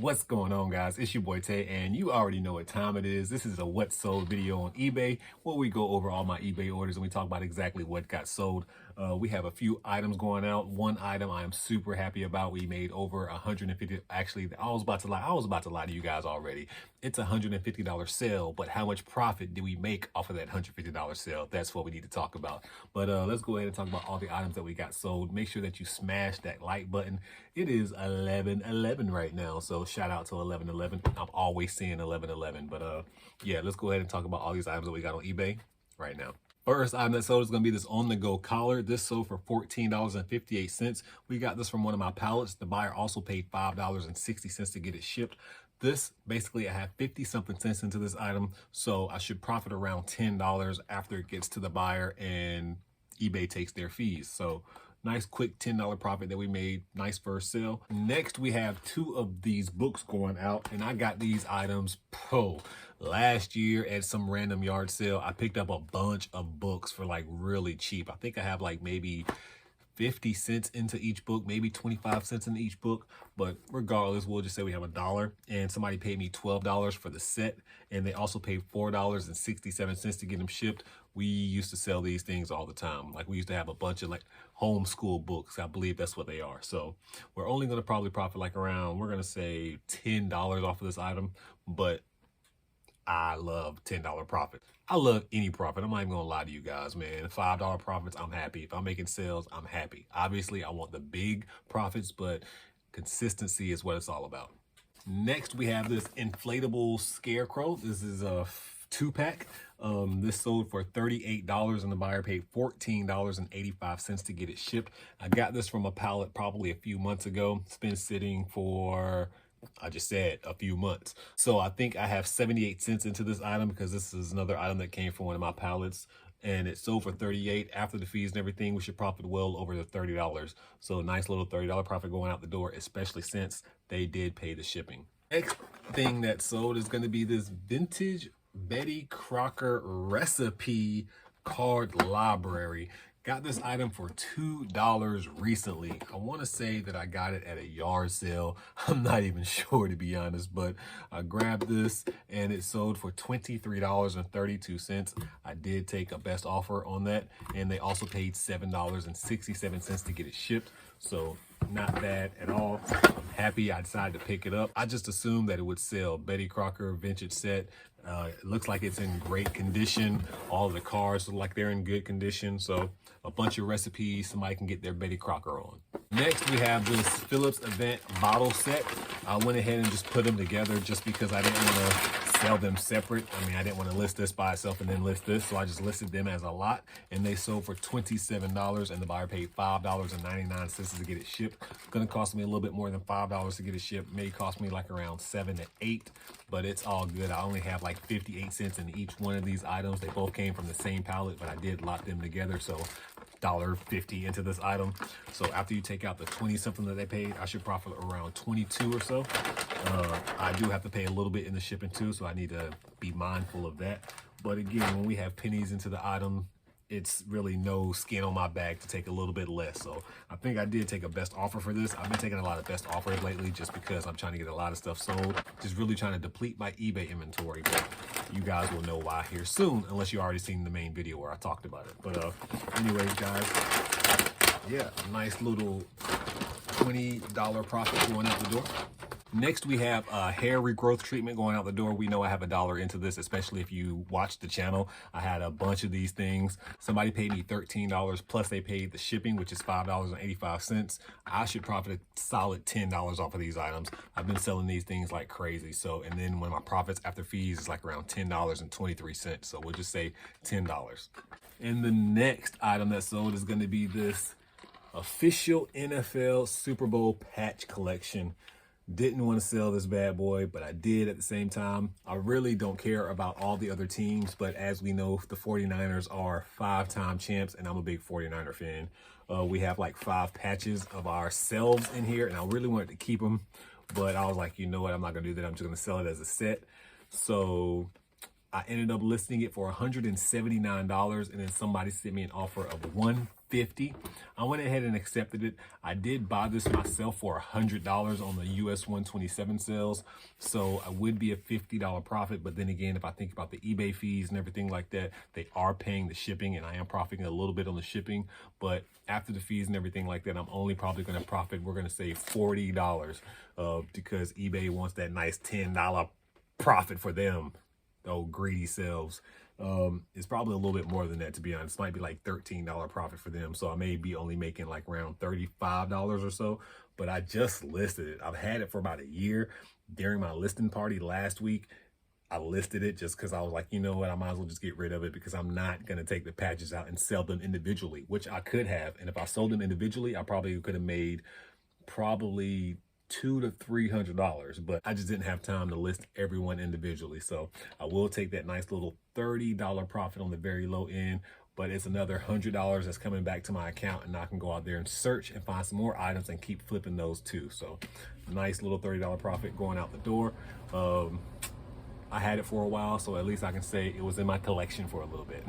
What's going on, guys? It's your boy Tay, and you already know what time it is. This is a what sold video on eBay where we go over all my eBay orders and we talk about exactly what got sold. We have a few items going out. One item I am super happy about. We made over 150. Actually, I was about to lie to you guys already. It's a $150 sale, but how much profit did we make off of that $150 sale? That's what we need to talk about. But let's go ahead and talk about all the items that we got sold. Make sure that you smash that like button. It is 11:11 right now, so shout out to 11:11. I'm always seeing 11:11, but yeah, let's go ahead and talk about all these items that we got on eBay right now. First item that sold is going to be this on-the-go collar. This sold for $14.58. We got this from one of my pallets. The buyer also paid $5.60 to get it shipped. This, basically, I have 50-something cents into this item, so I should profit around $10 after it gets to the buyer and eBay takes their fees. So nice quick $10 profit that we made. Nice first sale. Next, we have two of these books going out, and I got these items last year at some random yard sale. I picked up a bunch of books for like really cheap. I think I have like maybe 50 cents into each book, maybe 25 cents in each book, but regardless, we'll just say we have $1, and somebody paid me $12 for the set, and they also paid $4.67 to get them shipped. We used to sell these things all the time. Like, we used to have a bunch of like homeschool books. I believe that's what they are. So we're only going to probably profit like around, we're going to say $10 off of this item, but I love $10 profit. I love any profit. I'm not even gonna lie to you guys, man. $5 profits, I'm happy. If I'm making sales, I'm happy. Obviously, I want the big profits, but consistency is what it's all about. Next, we have this Inflatable Scarecrow. This is a 2-pack. This sold for $38 and the buyer paid $14.85 to get it shipped. I got this from a pallet probably a few months ago. It's been sitting for, I just said, a few months. So I think I have 78 cents into this item because this is another item that came from one of my pallets, and it sold for $38. After the fees and everything, we should profit well over the $30. So nice little $30 profit going out the door, especially since they did pay the shipping. Next thing that sold is going to be this vintage Betty Crocker recipe card library. Got this item for $2 recently. I want to say that I got it at a yard sale. I'm not even sure, to be honest, but I grabbed this and it sold for $23.32. I did take a best offer on that, and they also paid $7.67 to get it shipped. So not bad at all. I'm happy I decided to pick it up. I just assumed that it would sell. Betty Crocker vintage set. It looks like it's in great condition. All of the cards look like they're in good condition. So a bunch of recipes somebody can get their Betty Crocker on. Next, we have this Phillips event bottle set. I went ahead and just put them together just because I didn't want to sell them separate. I mean, I didn't want to list this by itself and then list this, so I just listed them as a lot, and they sold for $27, and the buyer paid $5.99 to get it shipped. It's gonna cost me a little bit more than $5 to get it shipped. May cost me like around $7 to $8, but it's all good. I only have like 58 cents in each one of these items. They both came from the same pallet, but I did lock them together, so $1.50 into this item. So after you take out the 20 something that they paid, I should profit around 22 or so. I do have to pay a little bit in the shipping too, so I need to be mindful of that. But again, when we have pennies into the item, it's really no skin on my back to take a little bit less. So I think I did take a best offer for this. I've been taking a lot of best offers lately just because I'm trying to get a lot of stuff sold. Just really trying to deplete my eBay inventory. But you guys will know why here soon, unless you already seen the main video where I talked about it. But anyways, guys, yeah, a nice little $20 profit going out the door. Next, we have a hair regrowth treatment going out the door. We know I have $1 into this, especially if you watch the channel. I had a bunch of these things. Somebody paid me $13, plus they paid the shipping, which is $5.85. I should profit a solid $10 off of these items. I've been selling these things like crazy. So, and then when my profits after fees is like around $10.23. So we'll just say $10. And the next item that sold is going to be this official NFL Super Bowl patch collection. Didn't want to sell this bad boy, but I did at the same time. I really don't care about all the other teams, but as we know, the 49ers are 5-time champs, and I'm a big 49er fan. We have like 5 patches of ourselves in here, and I really wanted to keep them, but I was like, you know what, I'm not going to do that. I'm just going to sell it as a set. So I ended up listing it for $179, and then somebody sent me an offer of $150. I went ahead and accepted it. I did buy this myself for $100 on the US 127 sales, so I would be a $50 profit. But then again, if I think about the eBay fees and everything like that, they are paying the shipping, and I am profiting a little bit on the shipping. But after the fees and everything like that, I'm only probably going to profit, we're going to say $40, because eBay wants that nice $10 profit for them. Oh, greedy selves. It's probably a little bit more than that, to be honest. It might be like $13 profit for them, so I may be only making like around $35 or so. But I just listed it. I've had it for about a year. During my listing party last week, I listed it just because I was like, you know what, I might as well just get rid of it, because I'm not going to take the patches out and sell them individually, which I could have. And if I sold them individually, I probably could have made $200 to $300, but I just didn't have time to list everyone individually. So I will take that nice little $30 profit on the very low end, but it's another $100 that's coming back to my account, and I can go out there and search and find some more items and keep flipping those too. So nice little $30 profit going out the door. I had it for a while, so at least I can say it was in my collection for a little bit.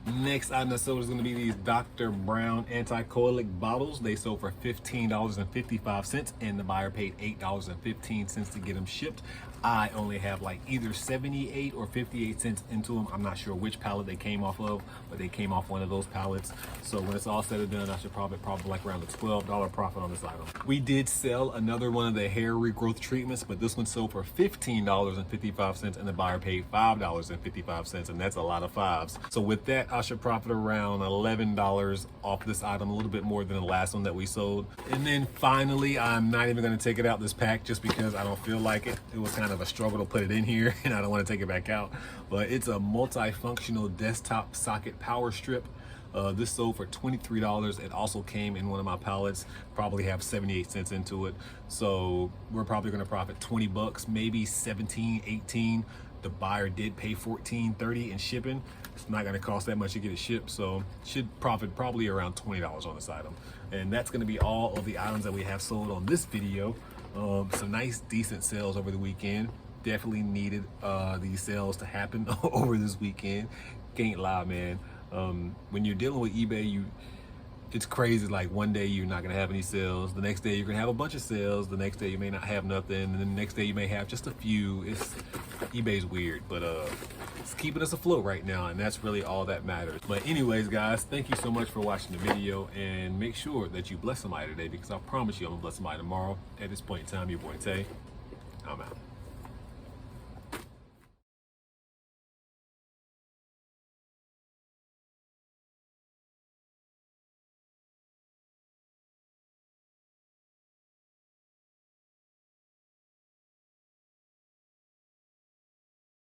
Next item that sold is going to be these Dr. Brown anticolic bottles. They sold for $15.55, and the buyer paid $8.15 to get them shipped. I only have like either 78 or 58 cents into them. I'm not sure which pallet they came off of, but they came off one of those pallets. So when it's all said and done, I should probably like around a $12 profit on this item. We did sell another one of the hair regrowth treatments, but this one sold for $15.55, and the buyer paid $5.55, and that's a lot of fives. So with that, I should profit around $11 off this item, a little bit more than the last one that we sold. And then finally, I'm not even going to take it out this pack just because I don't feel like it. It was kind of a struggle to put it in here, and I don't want to take it back out. But it's a multifunctional desktop socket power strip. This sold for $23. It also came in one of my pallets, probably have 78 cents into it. So we're probably going to profit 20 bucks, maybe 17, 18. The buyer did pay $14.30 in shipping. It's not going to cost that much to get it shipped, so should profit probably around $20 on this item. And that's going to be all of the items that we have sold on this video. Some nice, decent sales over the weekend. Definitely needed these sales to happen over this weekend. Can't lie, man. When you're dealing with eBay, it's crazy. Like one day you're not gonna have any sales, the next day you're gonna have a bunch of sales, the next day you may not have nothing, and then the next day you may have just a few. eBay's weird, but it's keeping us afloat right now, and that's really all that matters. But anyways, guys, thank you so much for watching the video, and make sure that you bless somebody today, because I promise you I'm gonna bless somebody tomorrow. At this point in time, your boy Tay, I'm out.